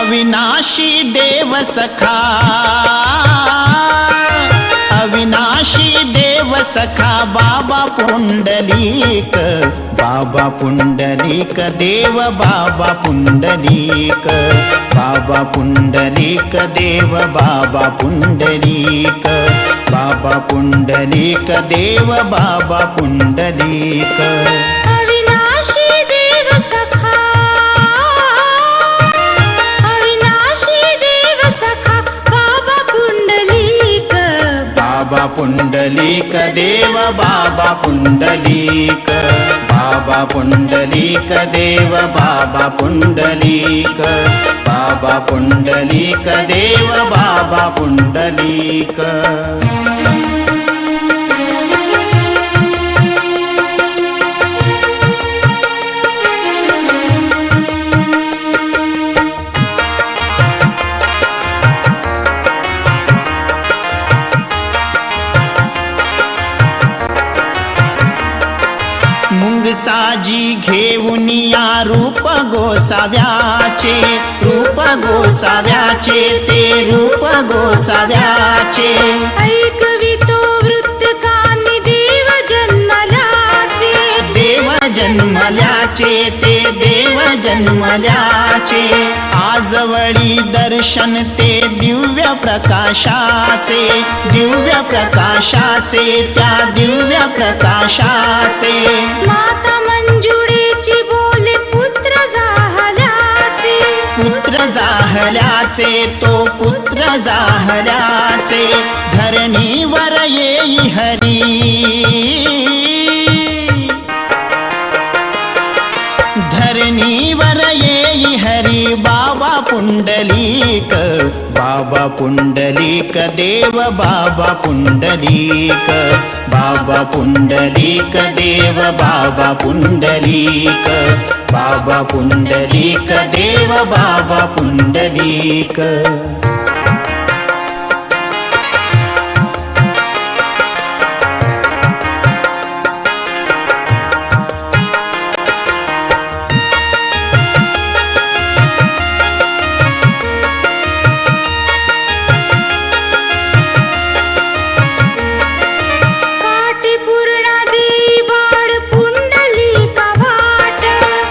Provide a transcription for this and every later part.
अविनाशी देव सखा, अविनाशी देव सखा बाबा पुंडलिक, बाबा पुंडलिक देव बाबा पुंडलिक, बाबा पुंडलिक देव बाबा पुंडलिक, बाबा पुंडलिक देव बाबा पुंडलिक। अविनाशी देव सखा, अविनाशी देव सखा बाबा पुंडलिक, बाबा पुंडलिक देव बाबा पुंडलिक, बाबा पुंडलिक देव बाबा पुंडलिक, बाबा पुंडलिक देव बाबा पुंडलिक। मुंगसाजी घेऊनिया रूप गोसाव्याचे, रूप गोसाव्याचे ते रूप गोसाव्याचे। ऐकवितो वृत्त कानी देव जन्मल्याचे, देव जन्मल्याचे ते देव जन्मल्याचे। आजवळी दर्शन ते दिव्य प्रकाशाचे, दिव्य प्रकाशाचे त्या दिव्य प्रकाशाचे। माता मंजुळेची बोले पुत्र जाहल्याचे, पुत्र जाहल्याचे तो पुत्र जाहल्याचे। धरणीवर येई हरी, धरणीवर येई हरी बाबा पुंडलिक, बाबा पुंडलिक देव बाबा पुंडलिक, बाबा पुंडलिक देव बाबा पुंडलिक, बाबा पुंडलिक देव बाबा पुंडलिक।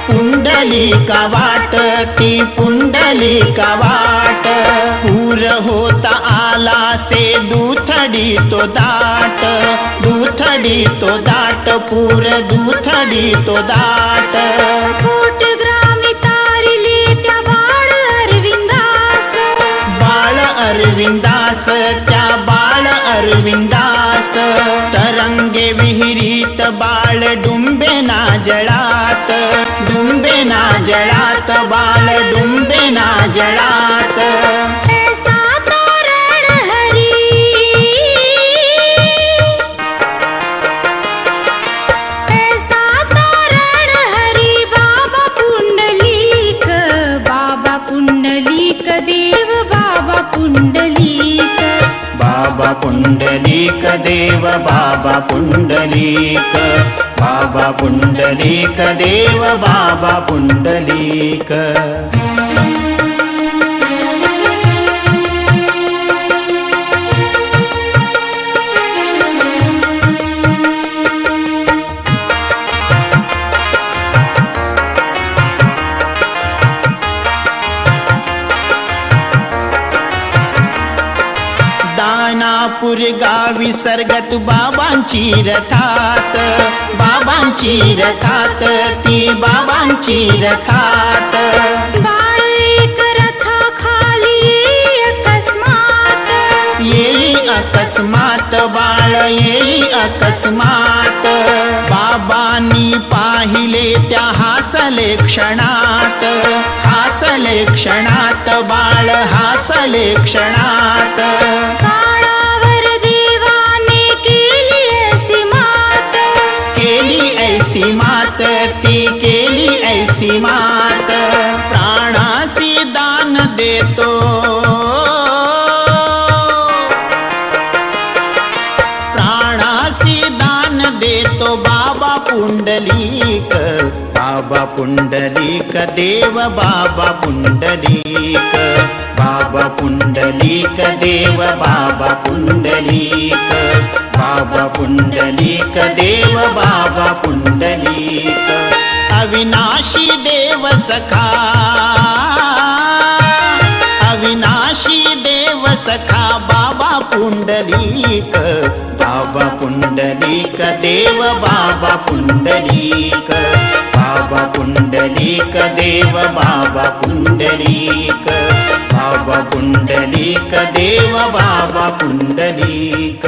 पुंडलिका वाट ती पुंडलिका वाट, पूर होता आला से दुथडी तो दाट, दुथडी तो दाट पूर दुथडी तो दाट। कोट ग्रामी तारिले त्या बाळ अरविंदास, बाळ अरविंदास त्या बाळ अरविंदास। तरंगे विहिरीत बाळ डुंबे ना जळात, डुंबे ना जळात बाळ डुंबे ना जळात। ऐसा तोरण हरी, ऐसा तोरण हरी बाबा पुंडलिक, बाबा पुंडलिक देव बाबा पुंडलिक, बाबा पुंडलिक देव बाबा पुंडलिक, बाबा पुंडलिक देव बाबा पुंडलिक। दानापूर गावी सरगत बाबांची रथात, बाबांची रथात ती बाबांची रथात। बाळ एक रथा खाली अकस्मात, येई अकस्मात बाळ येई अकस्मात। बाबांनी पाहिले त्या हासले क्षणात, हासले क्षणात बाळ हासले क्षणात। काळावर देवाने केली ऐसी मात, केली ऐसी मात ती केली ऐसी मात। प्राणासी दान देतो, प्राणासी दान देतो बाबा पुंडलिक, बाबा पुंडलिक देव बाबा पुंडलिक, पुंडलीक देव बाबा पुंडलीक, बाबा पुंडलीक देव बाबा पुंडलीक, अविनाशी देव सखा, अविनाशी देव सखा बाबा पुंडलीक, बाबा पुंडलीक देव बाबा पुंडलीक, बाबा पुंडलीक देव बाबा पुंडलीक, बाबा पुंडलीक देव बाबा पुंडलीक।